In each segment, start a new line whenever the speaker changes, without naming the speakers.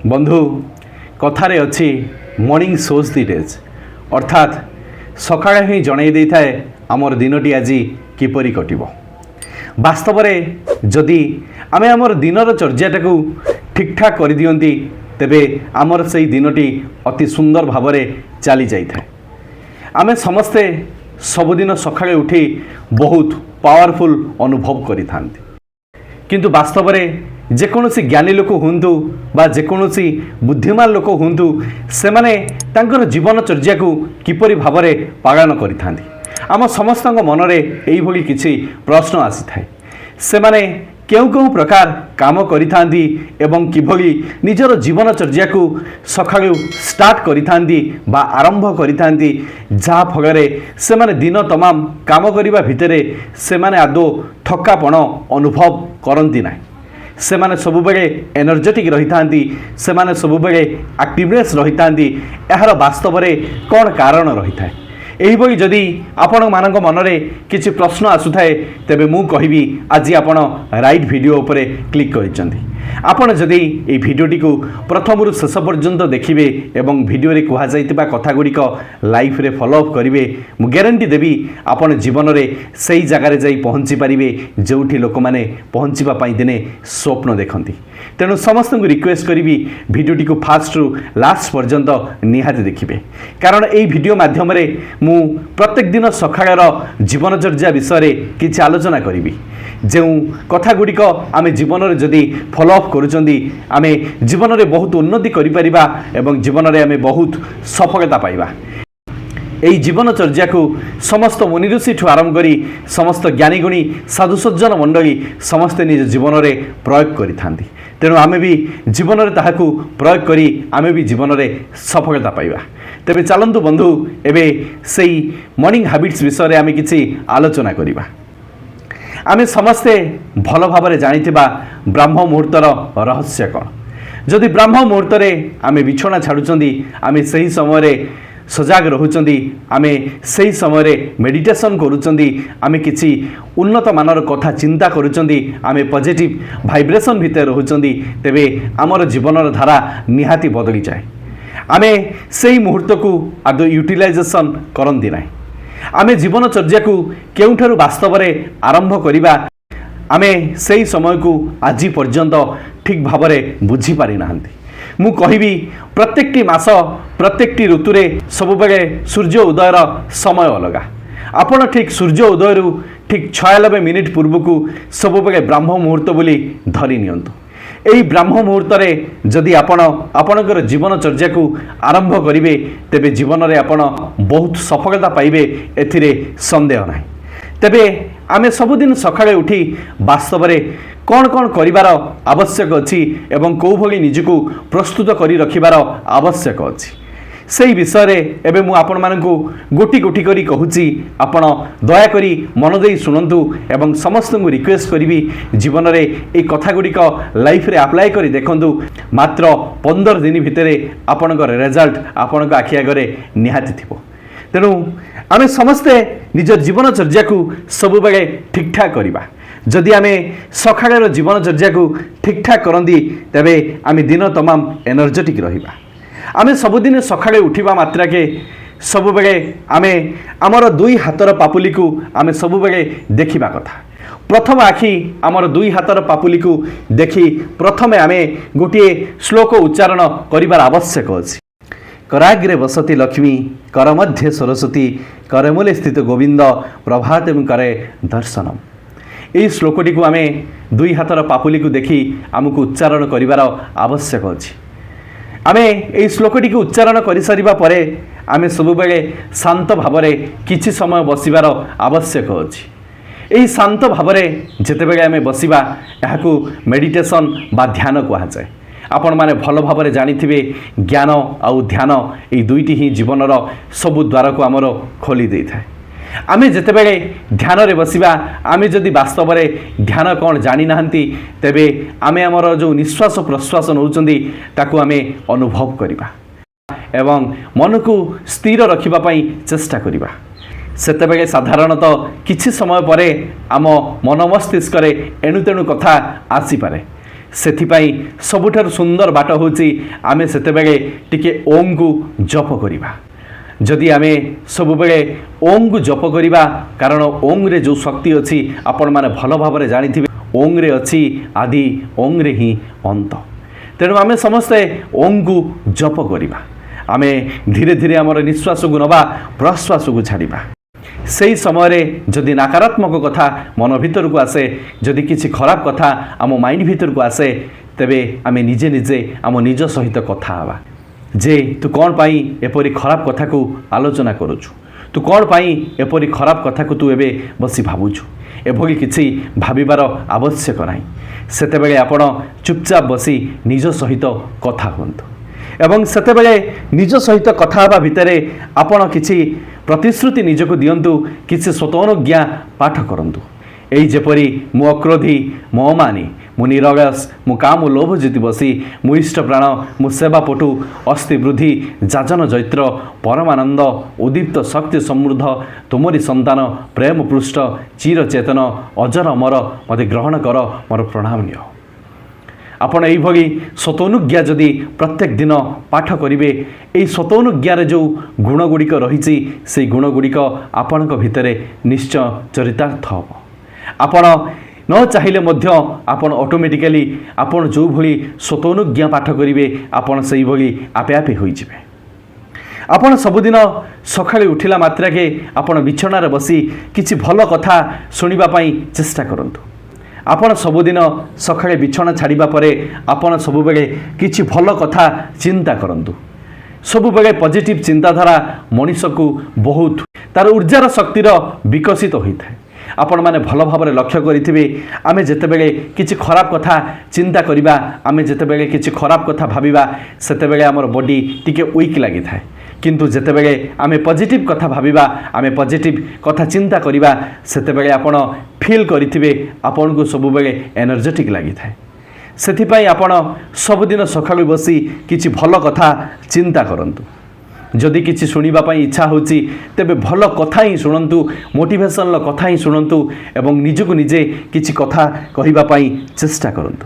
बंधु कथारे अच्छी मॉर्निंग सोज दी डेज अर्थात सकाळे ही जणाई दे थाए आमर दिनटी आज किपरि कटिबो। वास्तव में जदि आमे आमर दिनर चर्याटा ठीक ठाक कर दियंती तेबे आमर से दिनटी अति सुंदर भाव चली जाए। आमे समस्ते सबुदिन सकाळे उठी बहुत पावरफुल अनुभव करि थांती, किंतु वास्तव में जेकोसी ज्ञानी लोक हूँ बा जेकोसी बुद्धिमान लोक हूँ से माने तांकर जीवनचर्या को किपरि भाव पालन करि आम समस्त मनरे यही भली किछि प्रश्न आसी थाए। से माने केउ केउ प्रकार काम करिथांती एवं किभली निजर जीवनचर्या को सकाळु स्टार्ट करिथांती बा आरंभ करिथांती, जहा फलरे से माने दिन तमाम काम करिबा भितरे से माने आदो थकापण अनुभव करंती नाही। से माने सबुबेले एनर्जेटिक रही थांती, से माने सबुबेले एक्टिवनेस रही थांती। यार वास्तव में कौन कारण रही थाए? यही भली जदि आपण मानक मनरे किछि प्रश्न आसुथाए तेबे मु कहिबी आज आपण राइट वीडियो उपरे क्लिक करिसंती। आपण जदि ए भिडियोटी को प्रथम शेष पर्यंत देखिबे एवं भिडियो रे कुहा जाइतिबा कथा गुड़िक लाइफ रे फॉलो अप करिवे, मु ग्यारंटी देबी आपण जीवन रे सही जगह रे जाई पहुंची पारिबे जोठी लोक माने पहुंचीबा पई दिने स्वप्न देखंती। तेणु समस्त को रिक्वेस्ट करी भिडियोटी को फास्ट रु लास्ट पर्यंत निहाती देखिए, कारण यही भिडियो माध्यम रे मु प्रत्येक दिन सकाळर जीवनचर्या विषय किछि आलोचना करी। जो कथा गुड़िक आम जीवन में जदि फॉलो अप करुँच आम जीवन में बहुत उन्नति करिपरिबा एवं जीवन में आम बहुत सफलता पाइबा। यही जीवनचर्या को समस्त मुनि ऋषि ठू आरंभ करी समस्त ज्ञानीगुणी साधुसज्जन मंडली समस्ते निज जीवन में प्रयोग करिथांती। तेणु आमे भी जीवन में ताहाकू प्रयोग करी आमे भी जीवन में सफलता पाइबा। तेबे चलंतु बंधु एबे सेई मॉर्निंग हैबिट्स विषय आमे किछि आलोचना करिबा। आमे समस्ते भल भाव जानिथिबा ब्रह्म मुहूर्तर रहस्य कौन। जदि ब्रह्म मुहूर्त आमे बिछोना छाड़ुचंदी आमे सही समय सजाग रोचंदी, आमे सही समय मेडिटेशन करुचंदी, आमे किछि उन्नत मानर कथा चिंता करुचंदी, आमे पॉजिटिव वाइब्रेशन भितर रोचंदी, तेबे आमर जीवनर धारा निहाती बदली जाए। आमे सही मुहूर्त को आदौ यूटिलाइजेशन करंदी नाही। आमे जीवनचर्या को केउठारु वास्तव में आरंभ करिबा आमे सही समय को आज पर्यंत ठीक भाव में बुझी पारि नाहंती। मु कहिबी प्रत्येकटी मास प्रत्येकटी ऋतुरे सबुबेले सूर्य उदयर समय अलग। आपण ठीक सूर्य उदय ठीक 96 मिनिट पूर्व को सबुबेले ब्रह्म मुहूर्त बोली धरी नियंतु। यही ब्रह्म मुहूर्त जदि आपणकर जीवनचर्या को आरंभ करेंगे तेबे जीवन में आपण बहुत सफलता पाइबे, एथिरे संदेह नहीं। तेबे आमे सबुदिन सकाळे उठी वास्तव में कौन कौन करिवार आवश्यक अच्छी एवं कौ भली निजको प्रस्तुत करी रखिबार आवश्यक अच्छी से विषय में एवं मुझे आपण मानकु गोटी गोटी करी कहूची। आपण दयाकोरी मन दे शुणु एवं समस्त को रिक्वेस्ट करी जीवन में ये कथा गुड़िक लाइफ रे अप्लाई करी देखंतु। मात्र 15 दिन भितर आपणकर रिजल्ट आपण आखि आगे निहाती थिबो। तेणु आमे समस्ते निजर जीवनचर्या को सब बेले ठीक ठाक करवा। जदि आमे सकाळर जीवनचर्या को ठीक ठाक करंदी तेबे आमे दिन तमाम एनर्जेटिक रहिबा। आमे सबुदिन सकाळे उठिबा मात्रा के सब बेले आमे आमर दुई हातर पापुली को आमे सब बेले देखिबा कथा। प्रथम आखि आमर दुई हातर पापुली को देखी प्रथमे आमे गोटे श्लोक उच्चारण करिबार आवश्यक अछि। कराग्रे बसती लक्ष्मी कर मध्य सरस्वती करमूले स्थित गोविंद प्रभात करे दर्शनम। यही श्लोकटी को आमे दुई हाथर पापुली को देखी आमको उच्चारण करिवार आवश्यक अछि। आमे यही श्लोकटी को उच्चारण कर सारिबा परे आमे सबुबेले शांत भावरे किछि समय बसिबार आवश्यक अछि। यही शांत भावरे जेतेबेले आमे बसिबा याकू मेडिटेशन बा ध्यान कहा जाए। आपण माने भल भाव में जानिथिबे ज्ञान आउ ध्यान ये दुईटी ही जीवनर सबु द्वार को आमर खोली दे थाए। आमे जेतेबेले ध्यान रे बसिबा आमे जदि वास्तव में ध्यान कौन जानी नाहंती तेबे आमे आमर जो निश्वास प्रश्वास नौचंदी ताकू आमे अनुभव करिबा एवं मन को स्थिर रखिबा पई चेष्टा करिबा। सेतेबेले साधारणतः किछि समय परे आम मन मस्तिष्क रे एणु तेणु कथा आसी पारे। ସେଥିପାଇଁ ସବୁଠାରୁ ସୁନ୍ଦର ବାଟ ହେଉଛି ଆମେ ସେତେବେଳେ ଟିକେ ଓମ୍କୁ ଜପ କରିବା। ଯଦି ଆମେ ସବୁବେଳେ ଓମ୍କୁ ଜପ କରିବା, କାରଣ ଓମ୍ରେ ଯେଉଁ ଶକ୍ତି ଅଛି ଆପଣମାନେ ଭଲ ଭାବରେ ଜାଣିଥିବେ, ଓମ୍ରେ ଅଛି ଆଦି, ଓମ୍ରେ ହିଁ ଅନ୍ତ। ତେଣୁ ଆମେ ସମସ୍ତେ ଓମ୍କୁ ଜପ କରିବା। ଆମେ ଧୀରେ ଧୀରେ ଆମର ନିଶ୍ୱାସକୁ ନେବା, ପ୍ରଶ୍ୱାସକୁ ଛାଡ଼ିବା। ସେହି ସମୟରେ ଯଦି ନକାରାତ୍ମକ କଥା ମନ ଭିତରକୁ ଆସେ, ଯଦି କିଛି ଖରାପ କଥା ଆମ ମାଇଣ୍ଡ ଭିତରକୁ ଆସେ, ତେବେ ଆମେ ନିଜେ ନିଜେ ଆମ ନିଜ ସହିତ କଥା ହେବା ଯେ ତୁ କ'ଣ ପାଇଁ ଏପରି ଖରାପ କଥାକୁ ଆଲୋଚନା କରୁଛୁ, ତୁ କ'ଣ ପାଇଁ ଏପରି ଖରାପ କଥାକୁ ତୁ ଏବେ ବସି ଭାବୁଛୁ। ଏଭଳି କିଛି ଭାବିବାର ଆବଶ୍ୟକ ନାହିଁ। ସେତେବେଳେ ଆପଣ ଚୁପଚାପ ବସି ନିଜ ସହିତ କଥା ହୁଅନ୍ତୁ ଏବଂ ସେତେବେଳେ ନିଜ ସହିତ କଥା ହେବା ଭିତରେ ଆପଣ କିଛି ପ୍ରତିଶ୍ରୁତି ନିଜକୁ ଦିଅନ୍ତୁ, କିଛି ସ୍ୱତଃଅନୁଜ୍ଞା ପାଠ କରନ୍ତୁ। ଏଇ ଯେପରି ମୁଁ ଅକ୍ରୋଧୀ, ମୁଁ ଅମାନି, ମୁଁ ନିରଳସ, ମୁଁ କାମ ଲୋଭ ଜିତି ବସି, ମୁଁ ଇଷ୍ଟପ୍ରାଣ, ମୁଁ ସେବାପଟୁ, ଅସ୍ଥି ବୃଦ୍ଧି, ଯାଜନ ଜୈତ୍ର, ପରମାନନ୍ଦ, ଉଦ୍ଦୀପ୍ତ ଶକ୍ତି ସମୃଦ୍ଧ, ତୁମରି ସନ୍ତାନ, ପ୍ରେମ ପୃଷ୍ଟ, ଚିରଚେତନ, ଅଜର ଅମର, ମୋତେ ଗ୍ରହଣ କର, ମୋର ପ୍ରଣାମ ନିଅ। ଆପଣ ଏଇଭଳି ସ୍ୱତଃଅନୁଜ୍ଞା ଯଦି ପ୍ରତ୍ୟେକ ଦିନ ପାଠ କରିବେ, ଏହି ସ୍ୱତଃଅନୁଜ୍ଞାରେ ଯେଉଁ ଗୁଣଗୁଡ଼ିକ ରହିଛି ସେହି ଗୁଣଗୁଡ଼ିକ ଆପଣଙ୍କ ଭିତରେ ନିଶ୍ଚୟ ଚରିତାର୍ଥ ହେବ। ଆପଣ ନ ଚାହିଁଲେ ମଧ୍ୟ ଆପଣ ଅଟୋମେଟିକାଲି ଆପଣ ଯେଉଁଭଳି ସ୍ୱତଃଅନୁଜ୍ଞା ପାଠ କରିବେ, ଆପଣ ସେଇଭଳି ଆପେ ଆପେ ହୋଇଯିବେ। ଆପଣ ସବୁଦିନ ସକାଳେ ଉଠିଲା ମାତ୍ରକେ ଆପଣ ବିଛଣାରେ ବସି କିଛି ଭଲ କଥା ଶୁଣିବା ପାଇଁ ଚେଷ୍ଟା କରନ୍ତୁ। ଆପଣ ସବୁଦିନ ସକାଳେ ବିଛଣା ଛାଡ଼ିବା ପରେ ଆପଣ ସବୁବେଳେ କିଛି ଭଲ କଥା ଚିନ୍ତା କରନ୍ତୁ। ସବୁବେଳେ ପଜିଟିଭ୍ ଚିନ୍ତାଧାରା ମଣିଷକୁ ବହୁତ ତା'ର ଉର୍ଜାର ଶକ୍ତିର ବିକଶିତ ହୋଇଥାଏ। ଆପଣମାନେ ଭଲ ଭାବରେ ଲକ୍ଷ୍ୟ କରିଥିବେ, ଆମେ ଯେତେବେଳେ କିଛି ଖରାପ କଥା ଚିନ୍ତା କରିବା, ଆମେ ଯେତେବେଳେ କିଛି ଖରାପ କଥା ଭାବିବା, ସେତେବେଳେ ଆମର ବଡି ଟିକେ ୱିକ୍ ଲାଗିଥାଏ। କିନ୍ତୁ ଯେତେବେଳେ ଆମେ ପଜିଟିଭ୍ କଥା ଭାବିବା, ଆମେ ପଜିଟିଭ୍ କଥା ଚିନ୍ତା କରିବା, ସେତେବେଳେ ଆପଣ ଫିଲ୍ କରିଥିବେ ଆପଣଙ୍କୁ ସବୁବେଳେ ଏନର୍ଜେଟିକ୍ ଲାଗିଥାଏ। ସେଥିପାଇଁ ଆପଣ ସବୁଦିନ ସକାଳୁ ବସି କିଛି ଭଲ କଥା ଚିନ୍ତା କରନ୍ତୁ। ଯଦି କିଛି ଶୁଣିବା ପାଇଁ ଇଚ୍ଛା ହେଉଛି, ତେବେ ଭଲ କଥା ହିଁ ଶୁଣନ୍ତୁ, ମୋଟିଭେସନଲ କଥା ହିଁ ଶୁଣନ୍ତୁ ଏବଂ ନିଜକୁ ନିଜେ କିଛି କଥା କହିବା ପାଇଁ ଚେଷ୍ଟା କରନ୍ତୁ।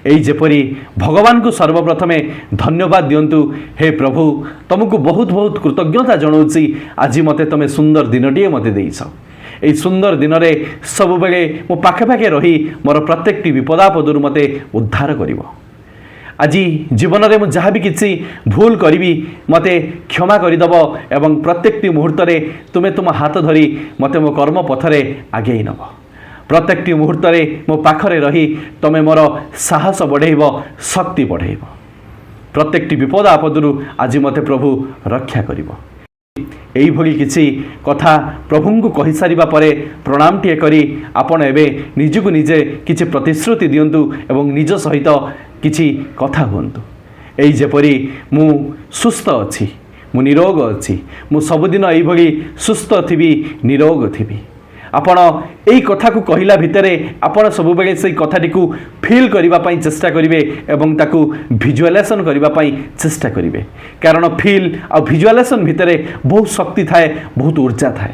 ଏଇ ଯେପରି ଭଗବାନଙ୍କୁ ସର୍ବପ୍ରଥମେ ଧନ୍ୟବାଦ ଦିଅନ୍ତୁ, ହେ ପ୍ରଭୁ, ତୁମକୁ ବହୁତ ବହୁତ କୃତଜ୍ଞତା ଜଣାଉଛି, ଆଜି ମୋତେ ତୁମେ ସୁନ୍ଦର ଦିନଟିଏ ମୋତେ ଦେଇଛ। এই ସୁନ୍ଦର ଦିନରେ ସବୁବେଳେ ମୋ ପାଖେ ପାଖେ ରହି ମୋର ପ୍ରତ୍ୟେକଟି ବିପଦାପଦରୁ ମୋତେ ଉଦ୍ଧାର କରିବ। ଆଜି ଜୀବନରେ ମୁଁ ଯାହା ବି କିଛି ଭୁଲ କରିବି ମୋତେ କ୍ଷମା କରିଦେବ ଏବଂ ପ୍ରତ୍ୟେକଟି ମୁହୂର୍ତ୍ତରେ ତୁମେ ତୁମ ହାତ ଧରି ମୋତେ ମୋ କର୍ମ ପଥରେ ଆଗେଇ ନେବ। ପ୍ରତ୍ୟେକଟି ମୁହୂର୍ତ୍ତରେ ମୋ ପାଖରେ ରହି ତୁମେ ମୋର ସାହସ ବଢ଼େଇବ, ଶକ୍ତି ବଢ଼େଇବ। ପ୍ରତ୍ୟେକଟି ବିପଦ ଆପଦରୁ ଆଜି ମୋତେ ପ୍ରଭୁ ରକ୍ଷା କରିବ। এইভাবে কিছু কথা প্রভুঙ্কু কহিসারিবা পরে প্রণামটিয়ে করি আপন এবে নিজকু নিজে কিছু প্রতিশ্রুতি দিয়ন্তু এবং নিজ সহিত কিছু কথা হুয়ন্তু। এই যেপরি মু সুস্থ অছি, মু নিরোগ অছি, মু সবুদিন এইভাবে সুস্থ থিবি, নিরোগ থিবি। ଆପଣ এই কথাକୁ କହିଲା ଭିତରେ ଆପଣ ସବୁବେଳେ ସେଇ କଥାଟିକୁ ଫିଲ୍ କରିବା ପାଇଁ ଚେଷ୍ଟା କରିବେ ଏବଂ ତାକୁ ଭିଜୁଆଲାଇଜେସନ୍ କରିବା ପାଇଁ ଚେଷ୍ଟା କରିବେ, କାରଣ ଫିଲ୍ ଆଉ ଭିଜୁଆଲାଇଜେସନ୍ ଭିତରେ ବହୁତ ଶକ୍ତି ଥାଏ, ବହୁତ ଉର୍ଜା ଥାଏ।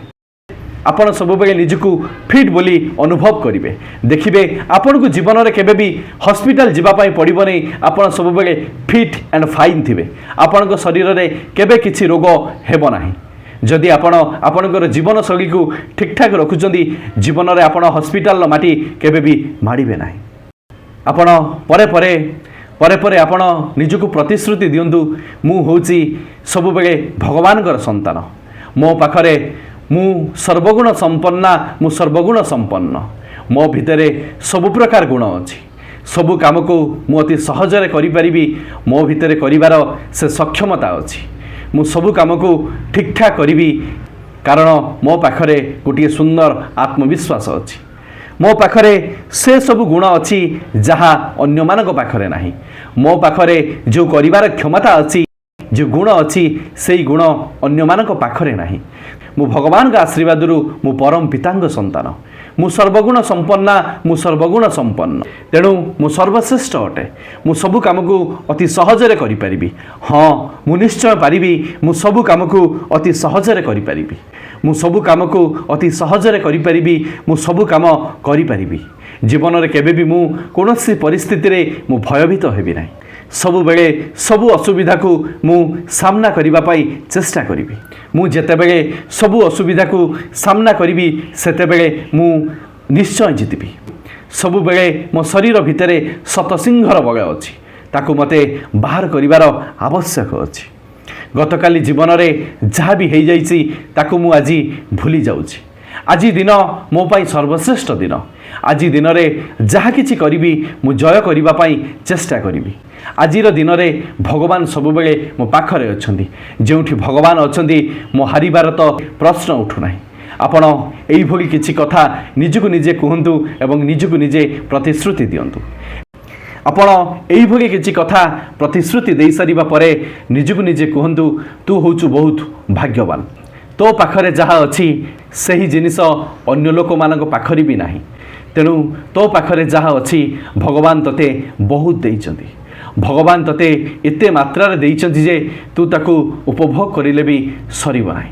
ଆପଣ ସବୁବେଳେ ନିଜକୁ ଫିଟ୍ ବୋଲି ଅନୁଭବ କରିବେ, ଦେଖିବେ ଆପଣଙ୍କୁ ଜୀବନରେ କେବେ ବି ହସ୍ପିଟାଲ ଯିବା ପାଇଁ ପଡ଼ିବନି। ଆପଣ ସବୁବେଳେ ଫିଟ୍ ଆଣ୍ଡ ଫାଇନ୍ ଥିବେ, ଆପଣଙ୍କ ଶରୀରରେ କେବେ କିଛି ରୋଗ ହେବ ନାହିଁ। ଯଦି ଆପଣ ଆପଣଙ୍କର ଜୀବନଶୈଳୀକୁ ଠିକ୍ଠାକ୍ ରଖୁଛନ୍ତି, ଜୀବନରେ ଆପଣ ହସ୍ପିଟାଲର ମାଟି କେବେ ବି ମାଡ଼ିବେ ନାହିଁ। ଆପଣ ପରେ ପରେ ପରେ ପରେ ଆପଣ ନିଜକୁ ପ୍ରତିଶ୍ରୁତି ଦିଅନ୍ତୁ, ମୁଁ ହେଉଛି ସବୁବେଳେ ଭଗବାନଙ୍କର ସନ୍ତାନ, ମୋ ପାଖରେ ମୁଁ ସର୍ବଗୁଣ ସମ୍ପନ୍ନା, ମୁଁ ସର୍ବଗୁଣ ସମ୍ପନ୍ନ, ମୋ ଭିତରେ ସବୁ ପ୍ରକାର ଗୁଣ ଅଛି, ସବୁ କାମକୁ ମୁଁ ଅତି ସହଜରେ କରିପାରିବି, ମୋ ଭିତରେ କରିବାର ସେ ସକ୍ଷମତା ଅଛି। ମୁଁ ସବୁ କାମକୁ ଠିକ୍ଠାକ୍ କରିବି, କାରଣ ମୋ ପାଖରେ ଗୋଟିଏ ସୁନ୍ଦର ଆତ୍ମବିଶ୍ୱାସ ଅଛି। ମୋ ପାଖରେ ସେ ସବୁ ଗୁଣ ଅଛି ଯାହା ଅନ୍ୟମାନଙ୍କ ପାଖରେ ନାହିଁ। ମୋ ପାଖରେ ଯେଉଁ କରିବାର କ୍ଷମତା ଅଛି, ଯେଉଁ ଗୁଣ ଅଛି, ସେଇ ଗୁଣ ଅନ୍ୟମାନଙ୍କ ପାଖରେ ନାହିଁ। ମୁଁ ଭଗବାନଙ୍କ ଆଶୀର୍ବାଦରୁ ମୁଁ ପରମ ପିତାଙ୍କ ସନ୍ତାନ, ମୁଁ ସର୍ବଗୁଣ ସମ୍ପନ୍ନା, ମୁଁ ସର୍ବଗୁଣ ସମ୍ପନ୍ନ। ତେଣୁ ମୁଁ ସର୍ବଶ୍ରେଷ୍ଠ ଅଟେ, ମୁଁ ସବୁ କାମକୁ ଅତି ସହଜରେ କରିପାରିବି। ହଁ, ମୁଁ ନିଶ୍ଚୟ ପାରିବି, ମୁଁ ସବୁ କାମକୁ ଅତି ସହଜରେ କରିପାରିବି, ମୁଁ ସବୁ କାମକୁ ଅତି ସହଜରେ କରିପାରିବି, ମୁଁ ସବୁ କାମ କରିପାରିବି। जीवन में केबे भी मु कोनोसी परिस्थिति रे मु भयभीत हेबि नाही। सबु बेले सबु असुविधा को मु सामना करिबा पाई चेष्टा करिबि। मु जेते बेले सबु असुविधा को सामना करिबि सेते बेले मु निश्चय जितिबि। सबु बेले मो शरीर भितरे शतसिंहर बल अछि, ताकू मते बाहर करिवार आवश्यक अछि। गतकाली जीवन में जहाँ भी हो जाइछि ताकू मु आजी भूली जाउछि। आज दिन मो पाई सर्वश्रेष्ठ दिन। आज दिन में जहाँ किछि करिबि मु जय करिबा पाई चेष्टा करिबि। आजिर दिन में भगवान सबुबेले मो पाखरे अछंती। जोंठी भगवान अछंती मो हारिबार तो प्रश्न उठु नाही। आपण एई भली किछि कथा निजकु निजे कहंतु एवं निजकु निजे प्रतिश्रुति दियंतु। आपण एई भली किछि कथा प्रतिश्रुति देई सारिबा परे निजकु निजे कहंतु तू होचु बहुत भाग्यवान। तो पाखरे जहाँ अछि सही जिनिस अन्य लोक मानक पाखरे भी नाही। तेणु तो पाखरे जहाँ अछि भगवान तते बहुत देइचंती। भगवान तते एते मात्रा रे देइचंती जे तू ताकू उपभोग करिले भी सरीब नाही।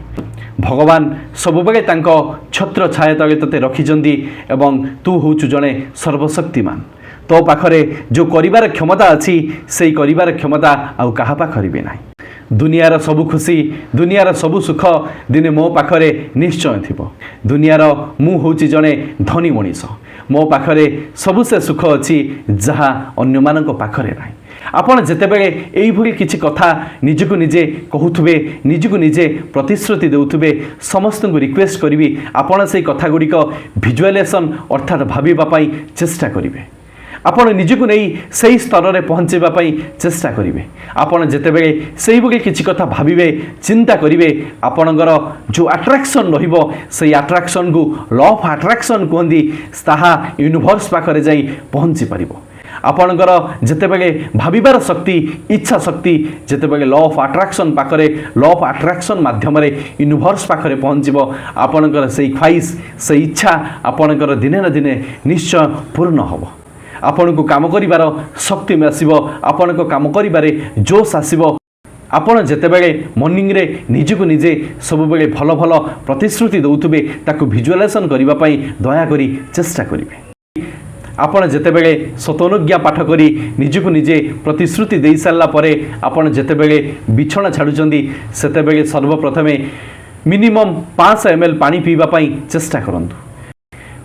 भगवान सबुबेले तांको छत्र छाया तले तते रखिचंती एवं तू होचु जणे सर्वशक्तिमान। तो पाखरे जो करिवार क्षमता अछि सेई करिवार क्षमता आउ काहा पाखरे भी नाही। दुनियार सबु खुशी दुनियार सबु सुख दिने मो पाखरे निश्चय थिबो। दुनियार मु होची जणे धनी मनीष। मो पाखरे सबु से सुख अछि जहा अन्य मानक पाखरे नाही। आपण जेतेबेले एई भली किछि कथा निजकु निजे कहउथबे, निजकु निजे प्रतिश्रुति देउथबे, समस्त को रिक्वेस्ट करिवि आपण सेई कथा गुडीक विजुअलाइजेशन अर्थात भाबिबा पई चेष्टा करिवे। आपण निजकु नहीं सही स्तर में पहुँचेबा पई चेष्टा करिवे। आपण जेतेबेले सेही भली किछि कथा भाबिवे, चिंता करिवे, आपणकर जो अट्रैक्शन रहिबो सेही अट्रैक्शन को लॉ ऑफ अट्रैक्शन कहंदी ताहा यूनिवर्स पाखरे जाई पहुँची पारिबो। आपणकर जेतेबेले भाबिबार शक्ति इच्छा शक्ति जेतेबेले लॉ ऑफ अट्रैक्शन पाखरे लॉ ऑफ अट्रैक्शन माध्यम रे यूनिवर्स पाखरे पहुँचबो आपणकर सेही ख्वाहिश सेही इच्छा आपणकर दिने न दिने निश्चय पूर्ण होबो। आपण को काम करिवार शक्ति आसीबो, आपण को काम करिबारे जोश आसीबो। आपण जेतेबेले मॉर्निंग रे निजकु निजे सब बेले भल भल प्रतिश्रुति दउथबे ताकू विजुअलाइजेशन करिबा पई दया करी चेष्टा करिवे। आपण जेतेबेले सतनुज्ञा पाठ करी निजकु निजे प्रतिश्रुति देई सारला परे आपण जेतेबेले बिछणा छाडुचंदी सेतेबेले सर्वप्रथमे मिनिमम 500 ml पानी पीबा पई चेष्टा करंतु।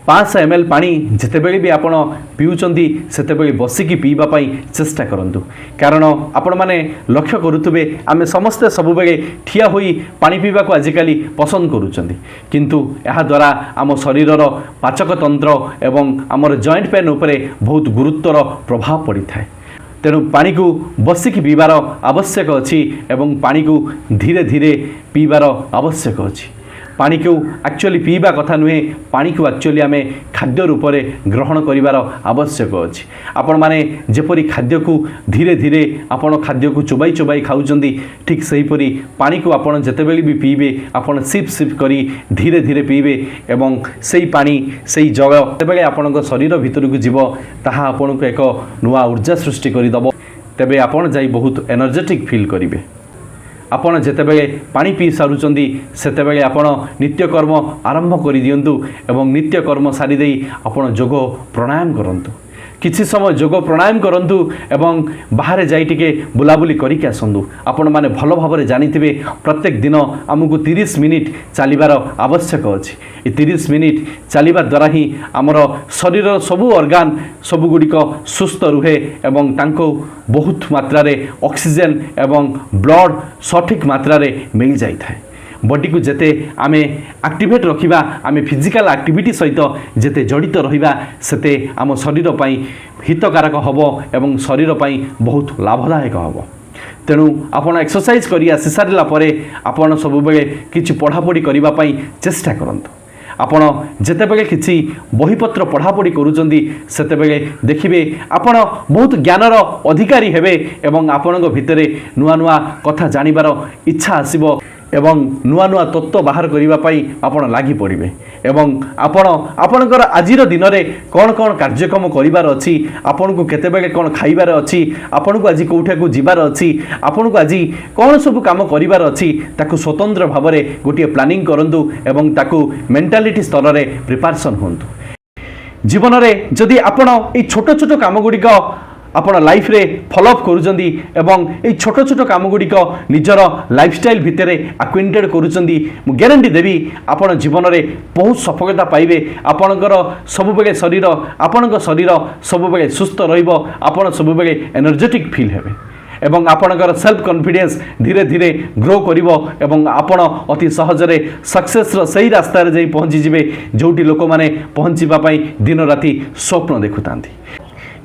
500 ml पानी जितेबेले भी आपण पिउचंदी सेतेबेले बसिकी पीबा पई चेष्टा करंतु। कारण आपण माने लक्ष्य करुथबे आमे समस्त सबुबेले ठिया होई पानी पीबा को आजिकाली पसंद करूचंदी, किंतु एहा द्वारा आम शरीरर पाचक तंत्र एवं आमर जॉइंट पेन उपरे बहुत गुरुत्वर प्रभाव पड़ी थाए। तेणु पानी को बसिकी पीबार आवश्यक अछि एवं पानी को धीरे धीरे पीबार आवश्यक अछि। पानी को एक्चुअली पीबा कथा नुहे, पानी को एक्चुअली आमे खाद्य रूप में ग्रहण करिवार आवश्यक अछि। आपण माने जेपरि खाद्य को धीरे धीरे आपण खाद्य को चोबाई चोबाई खाउचंदी ठीक सही परी पानी को आपण जेतेबेले भी पीबे आपण सिप सिप करी धीरे धीरे पीबे एवं सेही पानी सेही जल जेतेबेले आपणक शरीर भितर को जीव ताहा आपणक एक नुआ ऊर्जा सृष्टि करि दबो। तेबे आपण जाई बहुत एनर्जेटिक फील करिवे। आपण जेतेबेले पानी पी सारुचंदी सेतेबेले आपण नित्यकर्म आरंभ करि दियंतु एवं नित्यकर्म सारी देई आपण योग प्राणायाम करंतु। किछि समय योग प्राणायाम करंतु एवं बाहर जाई टिके बुलाबुली करिक आसंतु। आपण माने भलो भाबरे जानिथिबे प्रत्येक दिन आमको 30 मिनिट चलिबार आवश्यक अछि। ए 30 मिनिट चलिबा द्वारा ही आमर शरीर सबु ऑर्गन सबु गुडिक सुस्थ रुहे एवं तांको बहुत मात्रा रे ऑक्सीजन एवं ब्लड सठिक मात्रा रे मिल जाई थाए। बॉडी को जेते आमे एक्टिवेट रखिबा आमे फिजिकल एक्टिविटी सहित जेते जड़ित रहिबा सेते आम शरीर पई हितकारक हबो एवं शरीर पई बहुत लाभदायक हबो। तेणु आपण एक्सरसाइज करी आसी सारिला परे आपण सब बेले किछि पढ़ापढ़ी करिबा पई चेष्टा करंतु। आपण जेतेबेले किछि बहीपत्र पढ़ापढ़ी करूचंदी सेतेबेले देखिबे आपण बहुत ज्ञानर अधिकारी हेबे एवं आपणक भितरे नुआ नुआ कथा जानिबार इच्छा आसीबो एवं नुआ नुआ तत्व बाहर करिबा पई आपण लागि पड़िबे एवं आपण आपणकर आजिर दिन रे कोन कोन कार्यक्रम करिबार अछि, आपण को केतेबेले कोन खाइबार अछि, आपण को आजि कोठा को जिबार अछि, आपण को आजि कोन सब काम करिबार अछि ताकू स्वतंत्र भाव में गोटे प्लानिंग करंतु एवं ताकू मेंटालिटी स्तर रे प्रिपरेशन होंतु। जीवन में जदि आपण ये छोट छोट कम गुड़िक आपण लाइफ रे फॉलोअप करूचंदी एवं ये छोट छोट काम गुड़िक निजर लाइफस्टाइल भितर आक्वेंटेड करूचंदी मु ग्यारंटी देवी आपण जीवन में बहुत सफलता पाइबे। आपणकर सबुबेले शरीर आपणक शरीर सबुबेले सुस्थ रहिबो, आपण सबुबेले एनर्जेटिक फील हेबे एवं आपणकर सेल्फ कॉन्फिडेंस धीरे धीरे ग्रो करिवो एवं आपण अति सहजरे सक्सेस रो सही रास्ता रे जाई पहुंची जिवे जोटी लोक माने पहुंचीबा पई दिन राति स्वप्न देखुतांती।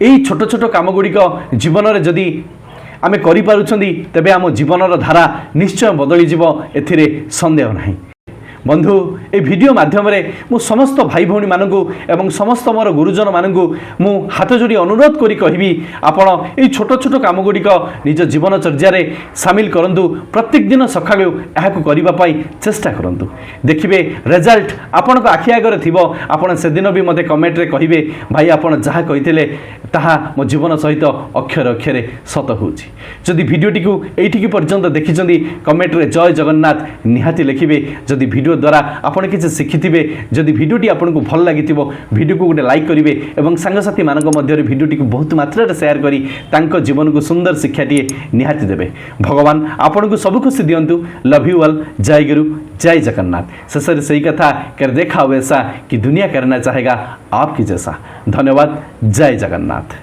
यही छोट छोट कम गुड़िक जीवन में जदि आम करें तेबे आम जीवन धारा निश्चय बदली जीव एथिरे संदेह नहीं। बंधु ए वीडियो माध्यम मु समस्त भाई भौणी मानू एवं समस्त मोर गुरुजन मानू मु हाथ जोड़ी अनुरोध करी कहबी आपण ए छोट छोट काम गुड़िक निज जीवनचर्या सामिल करंतु। प्रत्येक दिन सकाळु एहाकु करिबा पाई चेष्टा करंतु, देखिबे रिजल्ट आपण आखि आगे थिबो। आपण से दिन भी मते कमेंट रे कहिबे भाई आपण जहा कहिथिले ताहा मो जीवन सहित अक्षर अक्षरे सत होउची। जदि वीडियोटी को एठिकी पर्यंत देखिचंदी कमेंट रे जय जगन्नाथ निहाती लिखिबे। जदि वीडियो द्वारा आपण किसी शिखिथिबे, जदि वीडियोटी आपको भल लागिथिबो वीडियो को गोटे लाइक करिवे एवं सांगसाथी मानक मध्य वीडियोटी को बहुत मात्रा रे शेयर करी तांको जीवन को सुंदर शिक्षाटी निहाती देबे। भगवान आपन को सब खुशी दियंतु। Love you all. जय गुरु जय जगन्नाथ। शेषर सही कथा कर देखा वैसा कि दुनिया करना चाहेगा आपकी जैसा। धन्यवाद। जय जगन्नाथ।